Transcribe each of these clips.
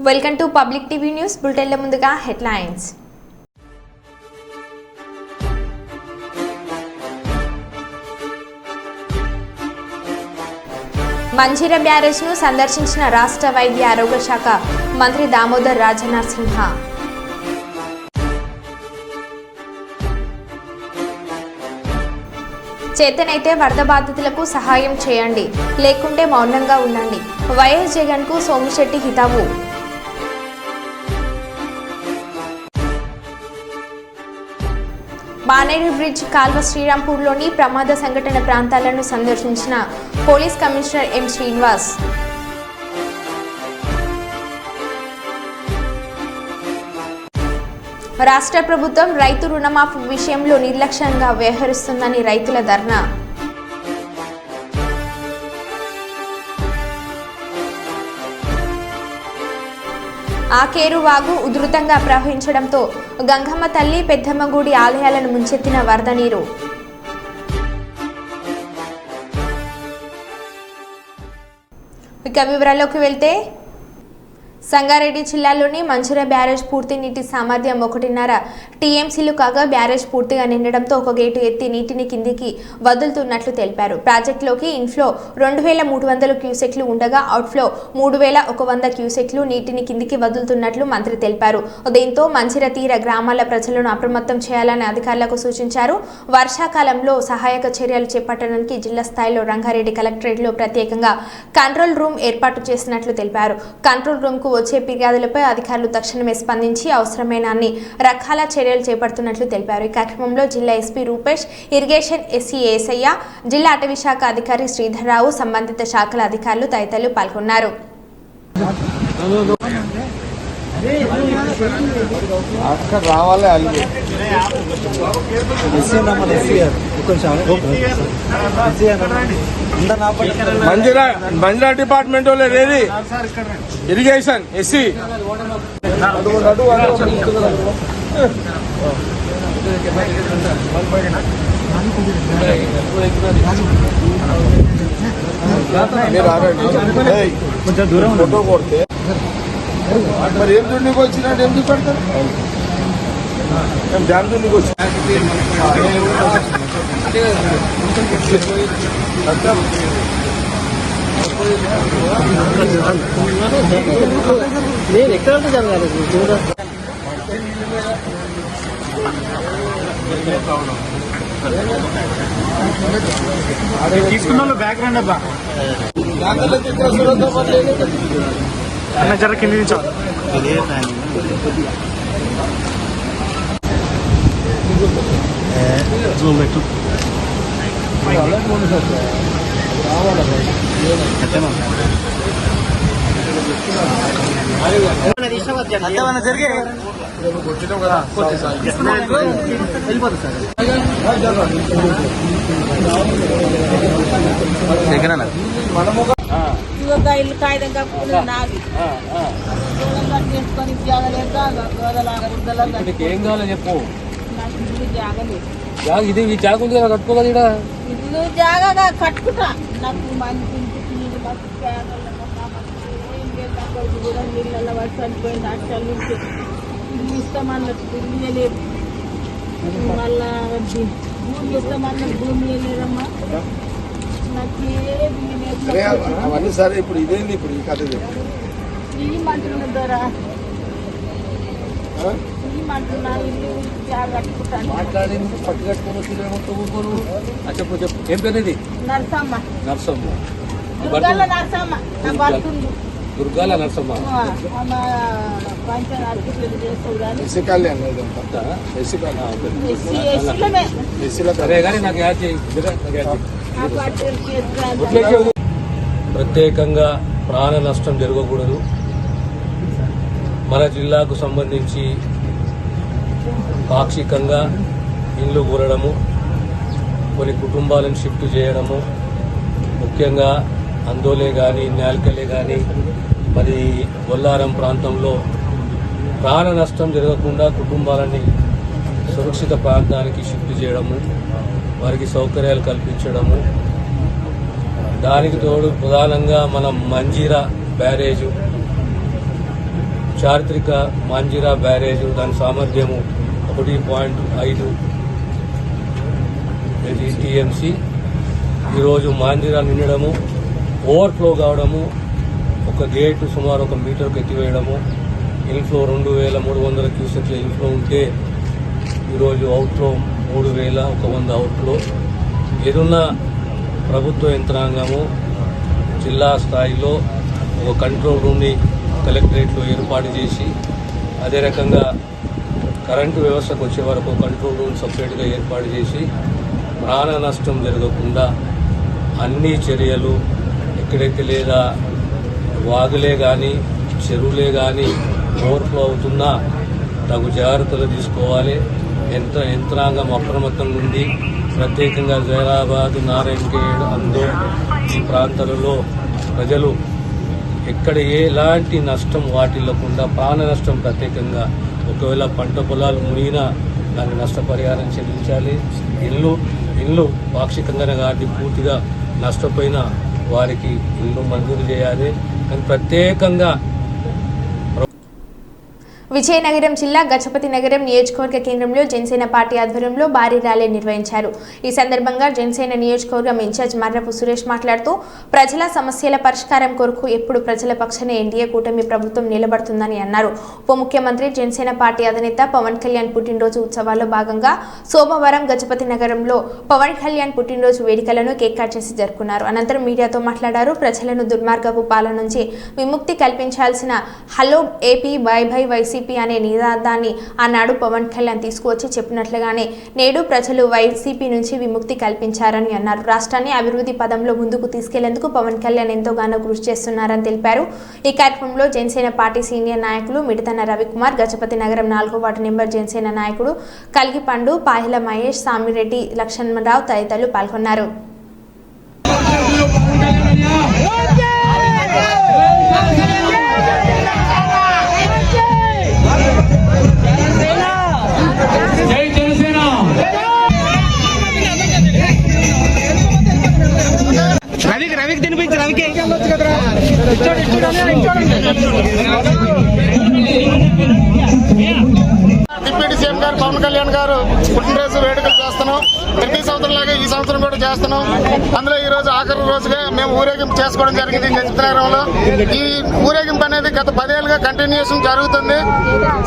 Welcome to public TV news బులెటిన్ల ముందుగా headlines. Manjira barrage ను సందర్శించిన రాష్ట్ర వైద్య ఆరోగ్య శాఖ మంత్రి దామోదర్ రాజనరసింహ. చేతనైతే వరద బాధితులకు సహాయం చేయండి, లేకుంటే మౌనంగా ఉండండి. వైఎస్ జగన్ కు సోమిశెట్టి హితవు. మానేరు బ్రిడ్జ్ కాల్వ శ్రీరాంపూర్లోని ప్రమాద సంఘటన ప్రాంతాలను సందర్శించిన పోలీస్ కమిషనర్ ఎం శ్రీనివాస్. రాష్ట్ర ప్రభుత్వం రైతు రుణమాఫీ విషయంలో నిర్లక్ష్యంగా వ్యవహరిస్తుందని రైతుల ధర్నా. ఆకేరు వాగు ఉధృతంగా ప్రవహించడంతో గంగమ్మ తల్లి పెద్దమ్మ గుడి ఆలయాలను ముంచెత్తిన వరద నీరు. ఇక వివరాల్లోకి వెళ్తే సంగారెడ్డి జిల్లాలోని మంజీరా బ్యారేజ్ పూర్తి నీటి సామర్థ్యం 1.5 టీఎంసీలు కాగా బ్యారేజ్ పూర్తిగా నిండడంతో ఒక గేటు ఎత్తి నీటిని కిందికి వదులుతున్నట్లు తెలిపారు. ప్రాజెక్టులోకి ఇన్ఫ్లో 2300 క్యూసెక్లు ఉండగా అవుట్ఫ్లో 3100 క్యూసెక్లు నీటిని కిందికి వదులుతున్నట్లు మంత్రి తెలిపారు. దీంతో మంజీరా తీర గ్రామాల ప్రజలను అప్రమత్తం చేయాలని అధికారులకు సూచించారు. వర్షాకాలంలో సహాయక చర్యలు చేపట్టడానికి జిల్లా స్థాయిలో రంగారెడ్డి కలెక్టరేట్లో ప్రత్యేకంగా కంట్రోల్ రూమ్ ఏర్పాటు చేసినట్లు తెలిపారు. కంట్రోల్ రూమ్ కు వచ్చే ఫిర్యాదులపై అధికారులు తక్షణమే స్పందించి అవసరమైన అన్ని రకాల చర్యలు చేపడుతున్నట్లు తెలిపారు. ఈ కార్యక్రమంలో జిల్లా ఎస్పీ రూపేష్, ఇరిగేషన్ ఎస్సీ ఏసయ్య, జిల్లా అటవీ శాఖ అధికారి శ్రీధర్రావు, సంబంధిత శాఖల అధికారులు తదితరులు పాల్గొన్నారు. మంజీరా డిపార్ట్మెంట్ వాళ్ళు రేది ఇరిగేషన్ ఎస్సీ కొంచెం దూరం ఫోటో కొడితే మరి ఏం దుండికి వచ్చినట్టు ఏం చూపెడతారు? ధ్యాన్ దుండికి వచ్చి నేను ఎక్కడ జరగాలి తీసుకున్న బ్యాక్గ్రౌండ్ అబ్బా అన్న జర కింది నుంచి పెట్టు జరిగే వెళ్ళిపోతుంది సార్ ఇల్లు కాగితం కప్పుకుని నాది చేసుకొని ఏం కావాలో చెప్పు. నాకు ఇల్లు జాగలేదు. ఇది ఈ జాగ ఉంది కదా, కట్టుకోవాలి. ఇల్లు జాగా కట్టుకుంటా. నాకు మంచి కూడా నీళ్ళ పడి చనిపోయింది. అక్షల నుంచి ఇల్లు ఇస్తామన్నట్టు ఇల్లు లేదు. మళ్ళా భూమి ఇస్తామన్నట్టు భూమి లేదమ్మా. అవన్నీ సరే. ఇప్పుడు ఇదేంది ఇప్పుడు ఈ కథ? ఈ మంత్రులు ద్వారా ఈ మంత్రులు ఇల్లు కట్టుకుంటాను. మాట్లాడి పట్టు కట్టుకోను. చెప్పు చెప్పు. ఏం పేరు ఇది? నరసమ్మ. నరసమ్మ. నరసమ్మ నా భర్తుంది. దుర్గాల నరసమ్మ. సరే కానీ నాకు యాడ్ చేయి. ప్రత్యేకంగా ప్రాణ నష్టం జరగకూడదు. మన జిల్లాకు సంబంధించి పాక్షికంగా ఇండ్లు కూలడము, కొన్ని కుటుంబాలను షిఫ్ట్ చేయడము, ముఖ్యంగా అందోలే కానీ నాల్కలే కానీ మరి బొల్లారం ప్రాంతంలో ప్రాణ నష్టం జరగకుండా కుటుంబాలని సురక్షిత ప్రాంతానికి షిఫ్ట్ చేయడము, వారికి సౌకర్యాలు కల్పించడము, దానికి తోడు ప్రధానంగా మన మంజీరా బ్యారేజు చారిత్రక మాంజిరా బ్యారేజ్ దాని సామర్థ్యము 1.5 టీఎంసీ. ఈరోజు మాంజిరా నిండడము, ఓవర్ఫ్లో కావడము, ఒక గేటు సుమారు 1 మీటర్కు ఎత్తివేయడము, ఇన్ఫ్లో 2300 క్యూసెక్ల ఇన్ఫ్లో ఉంటే ఈరోజు అవుట్ఫ్లో 3100 అవుట్ఫ్లో. ఏదున్న ప్రభుత్వ యంత్రాంగము జిల్లా స్థాయిలో ఒక కంట్రోల్ రూమ్ని కలెక్టరేట్లో ఏర్పాటు చేసి, అదే రకంగా కరెంటు వ్యవస్థకు వచ్చే వరకు కంట్రోల్ రూమ్ సపరేట్గా ఏర్పాటు చేసి ప్రాణ నష్టం జరగకుండా అన్ని చర్యలు ఎక్కడైతే లేదా వాగులే కానీ చెరువులే కానీ ఓవర్ఫ్లో అవుతున్నా తగు జాగ్రత్తలు తీసుకోవాలి. యంత్రాంగం అప్రమత్తంగా ఉంది. ప్రత్యేకంగా జైరాబాద్, నారాయణఖేడ్, అందోల్ ఈ ప్రాంతాలలో ప్రజలు ఎక్కడ ఎలాంటి నష్టం వాటిల్లకుండా ప్రాణ నష్టం ప్రత్యేకంగా ఒకవేళ పంట పొలాలు మునిగినా దాని నష్టపరిహారం చెల్లించాలి. ఇల్లు పాక్షికంగా కానీ పూర్తిగా నష్టపోయిన వారికి ఇల్లు మంజూరు చేయాలి. కానీ ప్రత్యేకంగా విజయనగరం జిల్లా గజపతి నగరం నియోజకవర్గ కేంద్రంలో జనసేన పార్టీ ఆధ్వర్యంలో భారీ ర్యాలీ నిర్వహించారు. ఈ సందర్భంగా జనసేన నియోజకవర్గం ఇన్ఛార్జ్ మర్రపు సురేష్ మాట్లాడుతూ ప్రజల సమస్యల పరిష్కారం కొరకు ఎప్పుడు ప్రజల పక్షాన ఎన్డీఏ కూటమి ప్రభుత్వం నిలబడుతుందని అన్నారు. ఉప ముఖ్యమంత్రి జనసేన పార్టీ అధినేత పవన్ కళ్యాణ్ పుట్టినరోజు ఉత్సవాల్లో భాగంగా సోమవారం గజపతి నగరంలో పవన్ కళ్యాణ్ పుట్టినరోజు వేడుకలను కేక్ కట్ చేసి జరుపుకున్నారు. అనంతరం మీడియాతో మాట్లాడారు. ప్రజలను దుర్మార్గపు పాలన నుంచి విముక్తి కల్పించాల్సిన hello AP bye bye YCP అనే నినాదాన్ని ఆనాడు పవన్ కళ్యాణ్ తీసుకువచ్చి చెప్పినట్లుగానే నేడు ప్రజలు వైసీపీ నుంచి విముక్తి కల్పించారని అన్నారు. రాష్ట్రాన్ని అభివృద్ధి పదంలో ముందుకు తీసుకెళ్లేందుకు పవన్ కళ్యాణ్ ఎంతోగానో కృషి చేస్తున్నారని తెలిపారు. ఈ కార్యక్రమంలో జనసేన పార్టీ సీనియర్ నాయకులు మిడతన రవికుమార్, గజపతి నగరం 4వ వార్డు నెంబర్ జనసేన నాయకుడు కలిగిపండు, పాయల మహేష్, సామిరెడ్డి, లక్ష్మణరావు తదితరులు పాల్గొన్నారు. రవికి తినిపించి రవికి డిప్యూటీ సీఎం గారు పవన్ కళ్యాణ్ గారు పుట్టినరోజు వేడుకలు చేస్తున్నాం. ప్రతి సంవత్సరం లాగా ఈ సంవత్సరం కూడా చేస్తున్నాం. అందులో ఈ రోజు ఆఖరి రోజుగా మేము ఊరేగింపు చేసుకోవడం జరిగింది గజపతి నగరంలో. ఈ ఊరేగింపు అనేది గత 10 ఏళ్ళుగా కంటిన్యూషన్ జరుగుతుంది.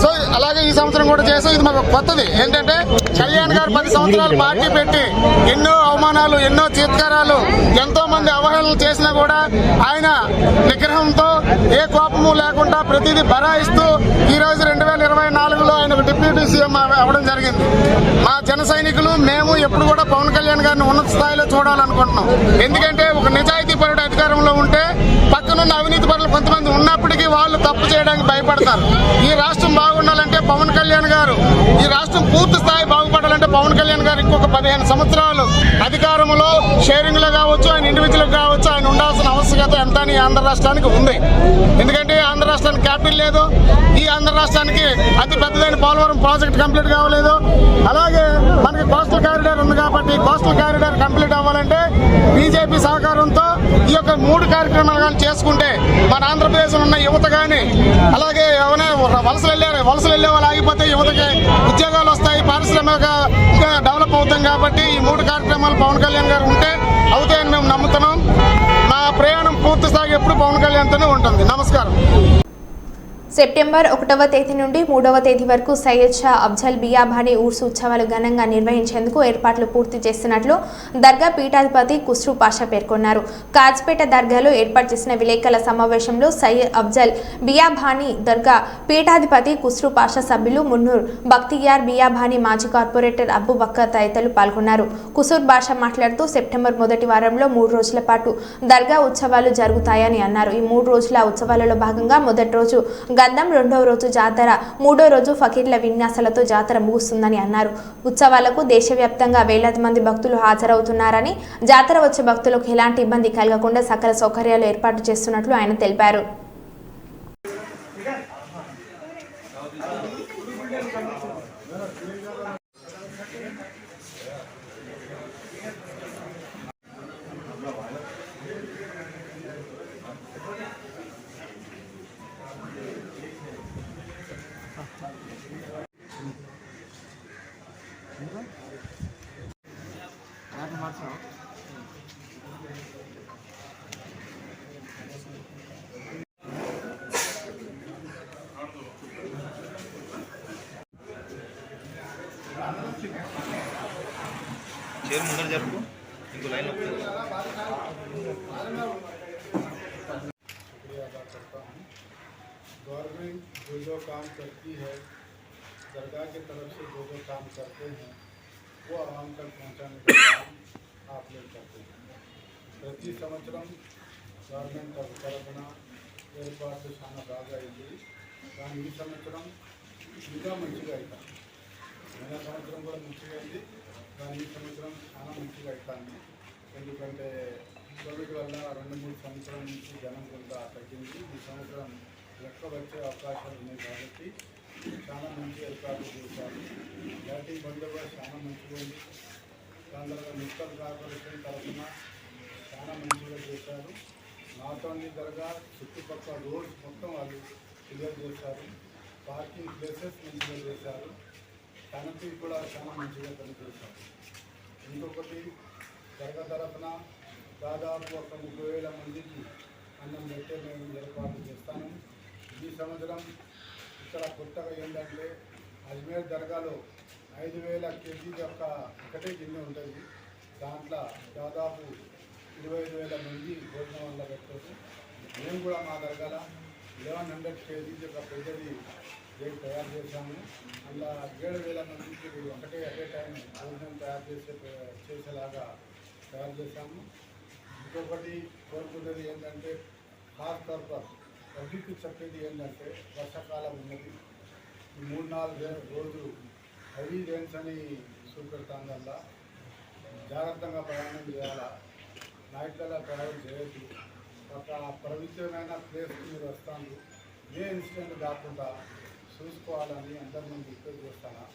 సో అలాగే ఈ సంవత్సరం కూడా చేసాం. ఇది మాకు కొత్తది. ఏంటంటే కళ్యాణ్ గారు 10 సంవత్సరాలు పార్టీ పెట్టి ఎన్నో అవమానాలు, ఎన్నో చీత్కారాలు, ఎంతో మంది అవహేళనలు చేసినా కూడా ఆయన నిగ్రహంతో ఏ కోపము లేకుండా ప్రతిదీ బరాయిస్తూ ఈ రోజు 2024లో ఆయన డిప్యూటీ సీఎం అవ్వడం జరిగింది. మా జన సైనికులు మేము ఎప్పుడు కూడా పవన్ కళ్యాణ్ గారిని ఉన్నత స్థాయిలో చూడాలనుకుంటున్నాం. ఎందుకంటే ఒక నిజాయితీ పరుడు అధికారంలో ఉంటే పక్కనున్న అవినీతి పరులు కొంతమంది ఉన్నప్పటికీ వాళ్ళు తప్పు చేయడానికి భయపడతారు. ఈ రాష్ట్రం బాగుండాలంటే పవన్ కళ్యాణ్ గారు, ఈ రాష్ట్రం పూర్తి స్థాయి బాగుపడాలంటే పవన్ కళ్యాణ్ గారు ఇంకొక 15 సంవత్సరాలు అధికారంలో షేరింగ్ లో కావచ్చు, ఆయన ఇండివిజువల్ కావచ్చు, ఆయన ఉండాల్సిన ఆవశ్యకత ఎంత అని ఆంధ్ర రాష్ట్రానికి ఉంది. ఎందుకంటే ఆంధ్ర రాష్ట్రానికి క్యాపిటల్ లేదు. ఈ ఆంధ్ర రాష్ట్రానికి అతి పెద్దదైన పోలవరం ప్రాజెక్ట్ కంప్లీట్ కావలేదు. అలాగే మనకి కోస్టల్ కారిడార్ ఉంది కాబట్టి కోస్టల్ కారిడార్ కంప్లీట్ అవ్వాలంటే బీజేపీ సహకారంతో ఈ యొక్క 3 కార్యక్రమాలు కానీ చేసుకుంటే మన ఆంధ్రప్రదేశ్ ఉన్న యువత కానీ, అలాగే ఎవరైనా వలసలు వెళ్ళే వాళ్ళు ఆగిపోతే యువతకి ఉద్యోగాలు వస్తాయి, పారిశ్రామిక డెవలప్ అవుతాం. కాబట్టి ఈ 3 కార్యక్రమాలు పవన్ కళ్యాణ్ గారు ఉంటే అవుతాయని మేము నమ్ముతున్నాం. నా ప్రయాణం పూర్తి స్థాయి ఎప్పుడు పవన్ కళ్యాణ్తోనే ఉంటుంది. నమస్కారం. సెప్టెంబర్ 1వ తేదీ నుండి 3వ తేదీ వరకు సయ్యద్ షా అఫ్జల్ బియాబానీ ఉర్స్ ఉత్సవాలు ఘనంగా నిర్వహించేందుకు ఏర్పాట్లు పూర్తి చేస్తున్నట్లు దర్గా పీఠాధిపతి ఖుస్రూ పాషా పేర్కొన్నారు. కాజ్పేట దర్గాలో ఏర్పాటు చేసిన విలేకరుల సమావేశంలో సయ్యద్ అఫ్జల్ బియాబానీ దర్గా పీఠాధిపతి ఖుస్రూ పాషా సభ్యులు మున్నూర్ బక్తియార్ బియాబానీ మాజీ కార్పొరేటర్ అబ్బు బక్కర్ తదితరులు పాల్గొన్నారు. ఖుస్రూ పాషా మాట్లాడుతూ సెప్టెంబర్ మొదటి వారంలో 3 రోజుల పాటు దర్గా ఉత్సవాలు జరుగుతాయని అన్నారు. ఈ 3 రోజుల ఉత్సవాలలో భాగంగా మొదటి రోజు గంధం, 2వ రోజు జాతర, 3వ రోజు ఫకీర్ల విన్యాసాలతో జాతర ముగుస్తుందని అన్నారు. ఉత్సవాలకు దేశవ్యాప్తంగా వేలాది మంది భక్తులు హాజరవుతున్నారని, జాతర వచ్చే భక్తులకు ఎలాంటి ఇబ్బంది కలగకుండా సకల సౌకర్యాలు ఏర్పాటు చేస్తున్నట్లు ఆయన తెలిపారు. చైర్ ముందర జరుపు ఇంకో లైన్ వస్తుంది गवर्नमेंट जो काम करती है सरकार की तरफ से जो काम करते हैं वो आवाम तक पहुंचाने का काम आप लोग करते हैं प्रति संवत्सरम गवर्नमेंट తరపున ఏర్పాటు చాలా బాగా అయింది కానీ ఈ సంవత్సరం ఇంకా మంచిగా అవుతాం పోయిన సంవత్సరం కూడా మంచిగా అయింది కానీ ఈ సంవత్సరం చాలా మంచిగా అవుతాను ఎందుకంటే కోవిడ్ వల్ల 2-3 సంవత్సరాల నుంచి జనం కొంత తగ్గింది ఈ సంవత్సరం లెక్క వచ్చే అవకాశాలు ఉన్నాయి కాబట్టి చాలా మంచి ఏర్పాట్లు చేశారు బ్యాటింగ్ బందోబస్తు చాలా మంచిగా ఉంది దాని తర్వాత మున్సిపల్ కార్పొరేషన్ తరఫున చాలా మంచిగా చేశారు నాట్ ఓన్లీ దర్గా చుట్టుపక్కల రోడ్స్ మొత్తం వాళ్ళు క్లియర్ చేశారు పార్కింగ్ ప్లేసెస్ మంచిగా చేశారు కనెక్టివ్ కూడా చాలా మంచిగా పనిచేశారు ఇంకొకటి దర్గా తరఫున దాదాపు ఒక 30,000 మందికి అన్నం పెట్టే మేము ఏర్పాటు చేస్తాము ఈ సంవత్సరం ఇక్కడ కొత్తగా ఏంటంటే అజ్మేర్ దర్గాలో 5,000 కేజీల ఒకటే గిన్నె ఉంటుంది దాంట్లో దాదాపు 25,000 మంది భోజనం వల్ల పెట్టారు మేము కూడా మా దర్గాలో 1,100 కేజీల ఒక పెద్దది రేట్ తయారు చేశాము అలా 7,000 మందికి ఒకటే అదే టైం భోజనం తయారు చేసేలాగా తయారు చేశాము ఇంకొకటి కోరుకునేది ఏంటంటే ఖాస్ తौर पर పబ్లిక్ చెప్పేది ఏంటంటే వర్షాకాలం ఉన్నది ఈ 3-4 రోజులు హెవీ రెయిన్స్ అని చూపెడతాం వల్ల జాగ్రత్తగా ప్రయాణం చేయాలా నైట్లలో ట్రావెల్ చేయొద్దు ఒక పవిత్రమైన ప్లేస్కి మీరు వస్తాను ఏ ఇన్సిడెంట్ కాకుండా చూసుకోవాలని అందరి ముందు రిక్వెస్ట్ చేస్తాను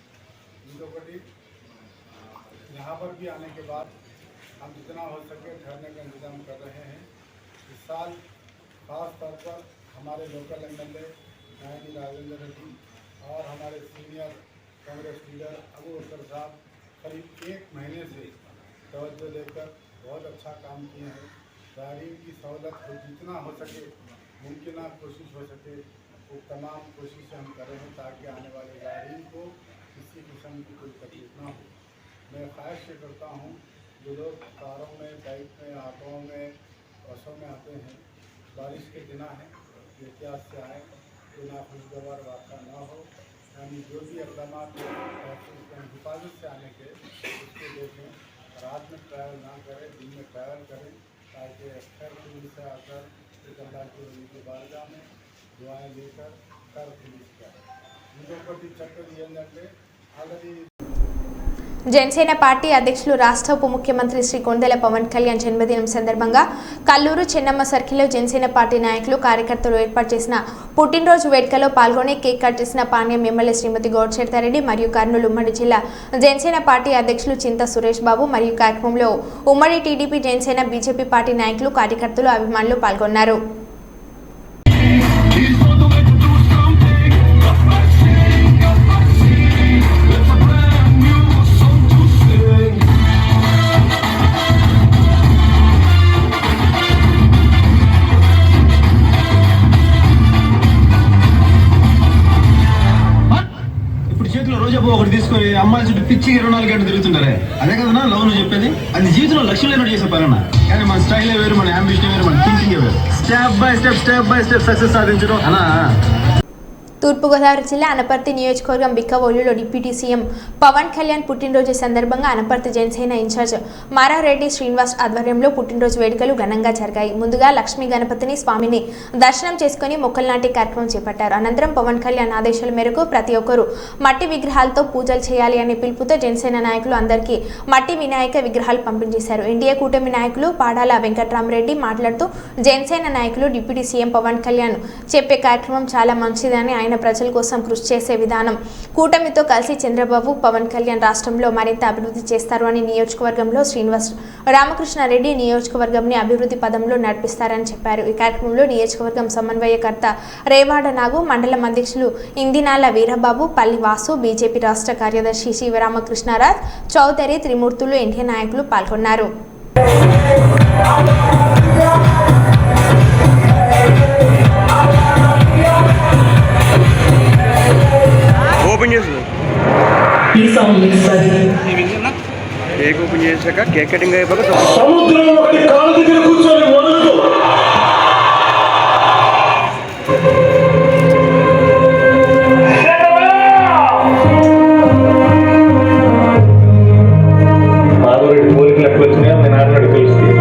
ఇంకొకటి यहाँ पर भी आने के बाद हम जितना हो सके ठहरने का इंतज़ाम कर रहे हैं इस साल खास तौर पर हमारे लोकल एमएलए नायनी राजेंद्र रेड्डी और हमारे सीनियर कांग्रेस लीडर अबू बकर साहब करीब 1 महीने से तवज्जो देकर बहुत अच्छा काम किए हैं ज़ायरीन की सहूलत हो जितना हो सके मुमकिन कोशिश हो सके वो तमाम कोशिशें हम कर रहे हैं ताकि आने वाले ज़ायरीन को किसी किस्म की कोई तकलीफ ना हो मैं ख्वाहिश ये करता हूँ जो लोग कारों में बाइक में ऑटों में बसों में आते हैं बारिश के दिन है एहतियात से आए तो नाखुशगवार वाक़ा ना हो यानी जो भी इक़दाम हिफाजत से आने के उसको देखें रात में ट्रैवल ना करें दिन में ट्रैवल करें ताकि खैर खुली से आकर एक अल्लाह की वली के बारगाह में दुआएँ लेकर कर पुलिस करें ఇంకొకటి చెప్పేది ఏంటంటే ఆల్రెడీ జనసేన పార్టీ అధ్యక్షులు రాష్ట్ర ఉప ముఖ్యమంత్రి శ్రీ కొండెల పవన్ కళ్యాణ్ జన్మదినం సందర్భంగా కల్లూరు చెన్నమ్మ సర్కిల్లో జనసేన పార్టీ నాయకులు కార్యకర్తలు ఏర్పాటు చేసిన పుట్టినరోజు వేడుకలో పాల్గొని కేక్ కట్ చేసిన పాణ్యం ఎమ్మెల్యే శ్రీమతి గౌడ్చేర్తారెడ్డి మరియు కర్నూలు ఉమ్మడి జిల్లా జనసేన పార్టీ అధ్యక్షులు చింత సురేష్ బాబు మరియు కార్యక్రమంలో ఉమ్మడి టీడీపీ జనసేన బీజేపీ పార్టీ నాయకులు కార్యకర్తలు అభిమానులు పాల్గొన్నారు. ఒకటి తీసుకొని అమ్మాయి చుట్టూ పిచ్చి 24 గంటలు తిరుగుతుంటారే అదే కదా లవ్ నువ్వు చెప్పేది అది జీవితంలో లక్ష్యం లేనట్టు చేసే పరణ కానీ మన స్టైల్ వేరు మన అంబిషన్ వేరు మన థింకింగ్ వేరు స్టెప్ బై స్టెప్ సక్సెస్ సాధించడం అలా. తూర్పుగోదావరి జిల్లా అనపర్తి నియోజకవర్గం బిక్కవోలులో డిప్యూటీ సీఎం పవన్ కళ్యాణ్ పుట్టినరోజు సందర్భంగా అనపర్తి జనసేన ఇన్ఛార్జ్ మారారెడ్డి శ్రీనివాస్ ఆధ్వర్యంలో పుట్టినరోజు వేడుకలు ఘనంగా జరిగాయి. ముందుగా లక్ష్మీ గణపతిని స్వామిని దర్శనం చేసుకుని మొక్కలు నాటి కార్యక్రమం చేపట్టారు. అనంతరం పవన్ కళ్యాణ్ ఆదేశాల మేరకు ప్రతి ఒక్కరూ మట్టి విగ్రహాలతో పూజలు చేయాలి అనే పిలుపుతో జనసేన నాయకులు అందరికీ మట్టి వినాయక విగ్రహాలు పంపించేశారు. ఎన్డీఏ కూటమి నాయకులు పాడాల వెంకట్రామరెడ్డి మాట్లాడుతూ జనసేన నాయకులు డిప్యూటీ సీఎం పవన్ కళ్యాణ్ చెప్పే కార్యక్రమం చాలా మంచిదని ఆయన ఆయన ప్రజల కోసం కృషి చేసే విధానం కూటమితో కలిసి చంద్రబాబు పవన్ కళ్యాణ్ రాష్ట్రంలో మరింత అభివృద్ధి చేస్తారు అని నియోజకవర్గంలో శ్రీనివాస్ రామకృష్ణారెడ్డి నియోజకవర్గంని అభివృద్ధి పదంలో నడిపిస్తారని చెప్పారు. ఈ కార్యక్రమంలో నియోజకవర్గం సమన్వయకర్త రేవాడ నాగు, మండలం అధ్యక్షులు ఇందినాల వీరబాబు, పల్లి వాసు, బీజేపీ రాష్ట్ర కార్యదర్శి శివరామకృష్ణరాజ్ చౌదరి, త్రిమూర్తులు, ఎన్టీ నాయకులు పాల్గొన్నారు. ఓపెన్ చేసి కేక్ ఓపెన్ చేశాక కేక్ కటింగ్ అయిపోయాక పోలికలు ఎక్కడ వచ్చినాయో మీ నాన్నడు తెలుస్తుంది.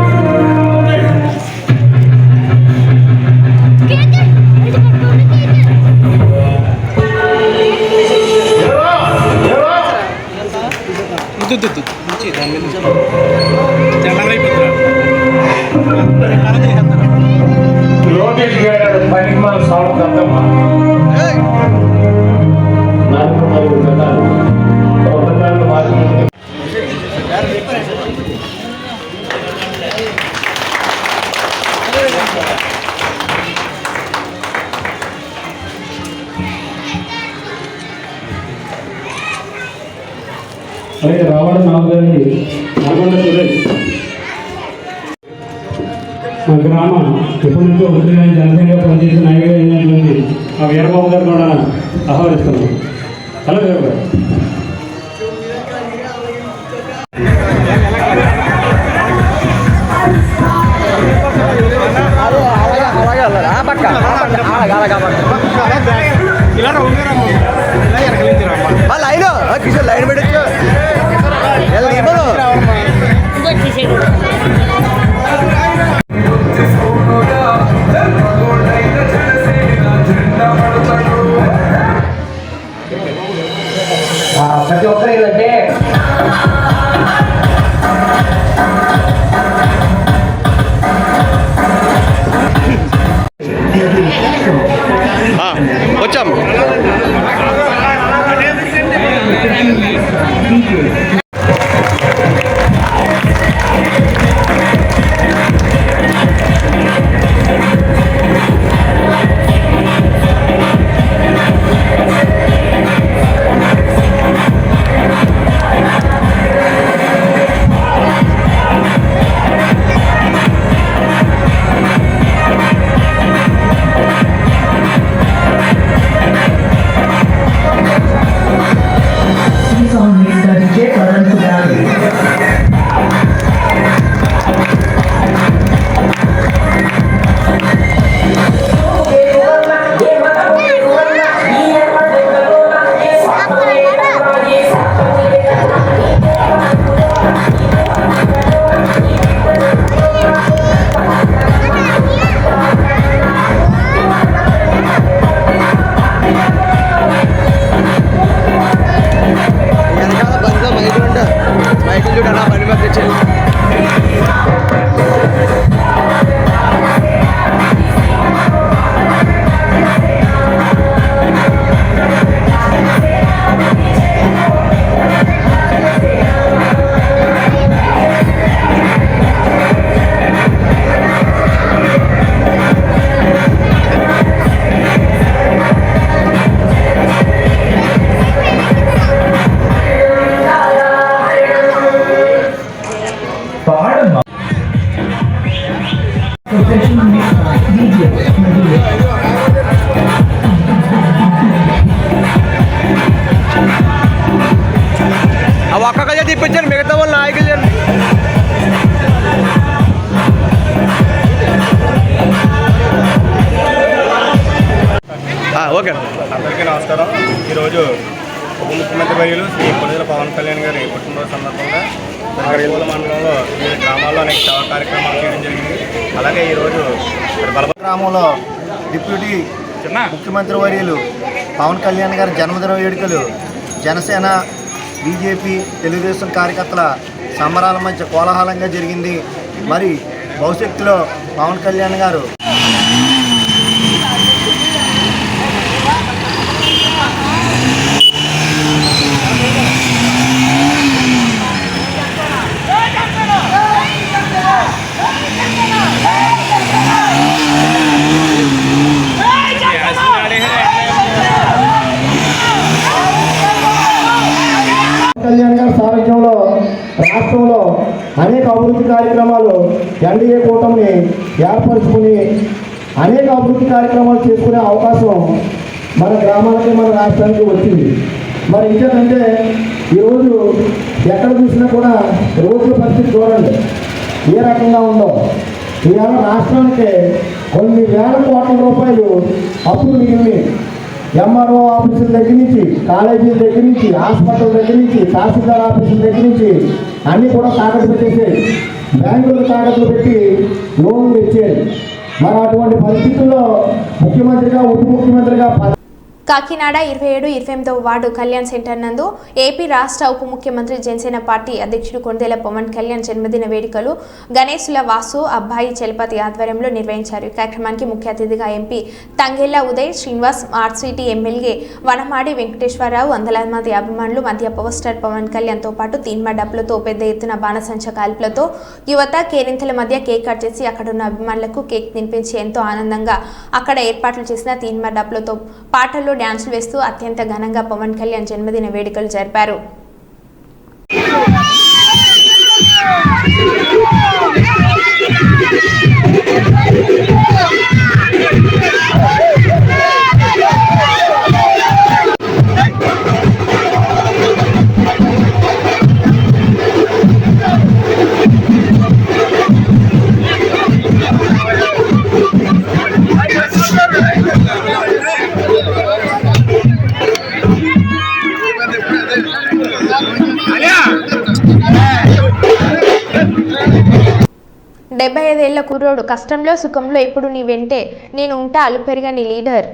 లోకేష్ గారు పనికి మన సాగు కద్దమ్మా అలాగే రావణ నామగారిని నల్గొండ సురేష్ మా గ్రామ ఎప్పటి నుంచో వృత్తిగా జనసేనగా పనిచేసిన నాయకులు అయినటువంటి ఆ వీరబాబు గారు కూడా ఆహ్వానిస్తున్నాం. హలో వీరబాబు. లైన్ పెట్టచ్చు ప్రతి ఒక్కరు ఏంటంటే వచ్చాం. తిప్పించారు మిగతా వాళ్ళు నాయకులు. ఓకే, అందరికీ నమస్కారం. ఈరోజు ఉప ముఖ్యమంత్రి వర్యులు శ్రీ కొణిదెల పవన్ కళ్యాణ్ గారి పుట్టినరోజు సందర్భంగా గరిపూల మండలంలో వివిధ గ్రామాల్లో అనేక సేవా కార్యక్రమాలు చేయడం జరిగింది. అలాగే ఈరోజు బలప గ్రామంలో డిప్యూటీ ముఖ్యమంత్రి వర్యులు పవన్ కళ్యాణ్ గారి జన్మదిన వేడుకలు జనసేన, బీజేపీ, తెలుగుదేశం కార్యకర్తల సంబరాల మధ్య కోలాహలంగా జరిగింది. మరి భవిష్యత్తులో పవన్ కళ్యాణ్ గారు రాష్ట్రంలో అనేక అభివృద్ధి కార్యక్రమాలు ఎన్డీఏ కూటమిని ఏర్పరచుకుని అనేక అభివృద్ధి కార్యక్రమాలు చేసుకునే అవకాశం మన గ్రామాలకి మన రాష్ట్రానికి వచ్చింది. మరి ఇంకేంటంటే ఈరోజు ఎక్కడ చూసినా కూడా రోడ్ల పరిస్థితి చూడండి ఏ రకంగా ఉందో. ఇవాళ రాష్ట్రానికి కొన్ని వేల కోట్ల రూపాయలు అప్పులు మిగిలినాయి. ఎంఆర్ఓ ఆఫీసుల దగ్గర నుంచి, కాలేజీల దగ్గర నుంచి, హాస్పిటల్ దగ్గర నుంచి, తహసీల్దార్ ఆఫీసుల దగ్గర నుంచి అన్నీ కూడా తాకట్టు పెట్టేసాయి. బ్యాంకులకు తాకట్లు పెట్టి లోన్లు ఇచ్చాయి. మరి అటువంటి పరిస్థితుల్లో ముఖ్యమంత్రిగా ఉప ముఖ్యమంత్రిగా కాకినాడ 27-28వ వార్డు కళ్యాణ్ సెంటర్ నందు ఏపీ రాష్ట్ర ఉప ముఖ్యమంత్రి జనసేన పార్టీ అధ్యక్షుడు కొండెల పవన్ కళ్యాణ్ జన్మదిన వేడుకలు గణేశుల వాసు అబ్బాయి చలపతి ఆధ్వర్యంలో నిర్వహించారు. ఈ కార్యక్రమానికి ముఖ్య అతిథిగా ఎంపీ తంగెళ్ల ఉదయ్ శ్రీనివాస్, ఆర్సీటీ ఎమ్మెల్యే వనమాడి వెంకటేశ్వరరావు, వందలాది మంది అభిమానులు మధ్య పవర్ స్టార్ పవన్ కళ్యాణ్తో పాటు తీన్మా డబ్బులతో పెద్ద ఎత్తున బాణసంచ కాల్పులతో యువత కేరింతల మధ్య కేక్ కట్ చేసి అక్కడున్న అభిమానులకు కేక్ తినిపించి ఎంతో ఆనందంగా అక్కడ ఏర్పాట్లు చేసిన తీన్మా డబ్బులతో పాటలు డాన్సులు వేస్తూ అత్యంత ఘనంగా పవన్ కళ్యాణ్ జన్మదిన వేడుకలు జరిపారు. డెబ్బై 75 ఏళ్ల కుర్రోడు కష్టంలో సుఖంలో ఎప్పుడు నీ వెంటే నేను ఉంటా అలుపెరిగా నీ లీడర్.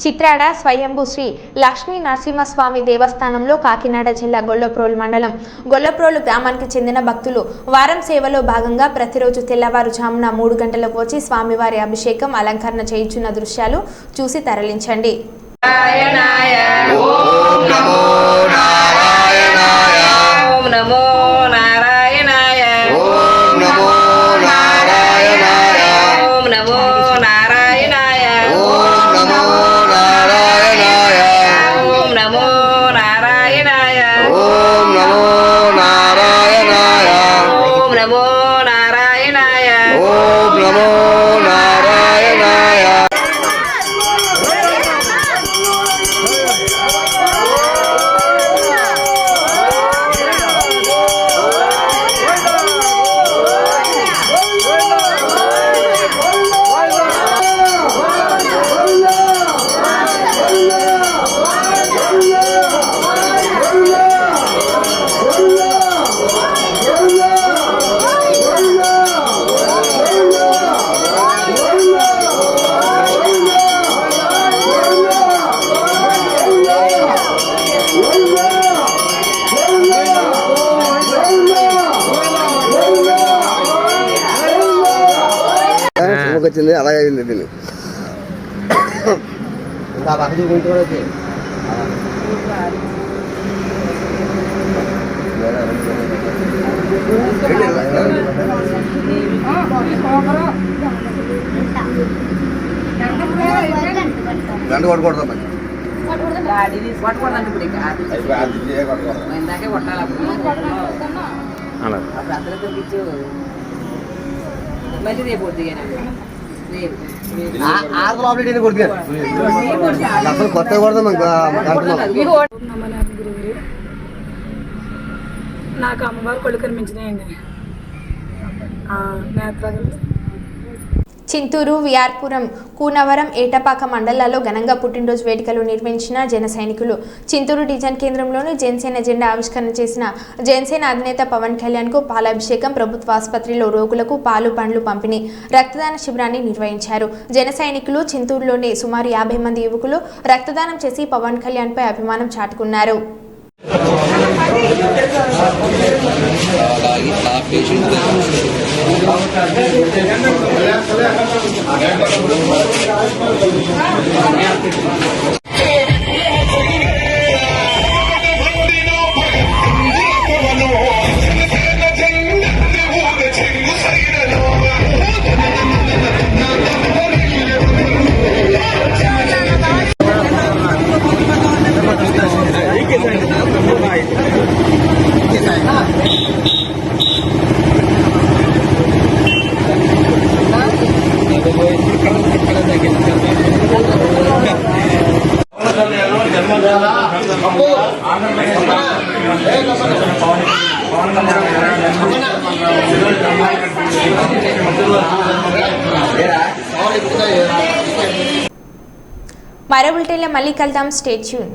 చిత్రాడ స్వయంభూ శ్రీ లక్ష్మీ నరసింహస్వామి దేవస్థానంలో కాకినాడ జిల్లా గొల్లప్రోలు మండలం గొల్లప్రోలు గ్రామానికి చెందిన భక్తులు వారం సేవలో భాగంగా ప్రతిరోజు తెల్లవారుజామున 3 గంటలకు వచ్చి స్వామివారి అభిషేకం అలంకరణ చేయించున్న దృశ్యాలు చూసి తరలించండి. వచ్చింది అలాగే అయింది దీన్ని గంట కొట్టకూడదు అసలు కొత్త కొడదాం నాకు అమ్మవారు కొళ్ళు కనిపించినాయండి. చింతూరు, విఆర్పురం, కూనవరం, ఏటపాక మండలాల్లో ఘనంగా పుట్టినరోజు వేడుకలు నిర్వహించిన జన సైనికులు. చింతూరు డివిజన్ కేంద్రంలోని జనసేన జెండా ఆవిష్కరణ చేసిన జనసేన అధినేత పవన్ కళ్యాణ్ కు పాలాభిషేకం, ప్రభుత్వ ఆసుపత్రిలో రోగులకు పాలు పండ్లు పంపిణీ, రక్తదాన శిబిరాన్ని నిర్వహించారు. జన సైనికులు చింతూరులోని సుమారు 50 మంది యువకులు రక్తదానం చేసి పవన్ కళ్యాణ్ పై అభిమానం చాటుకున్నారు. మరో బులెటిన్లో మళ్ళీ కలుద్దాం. Stay tune.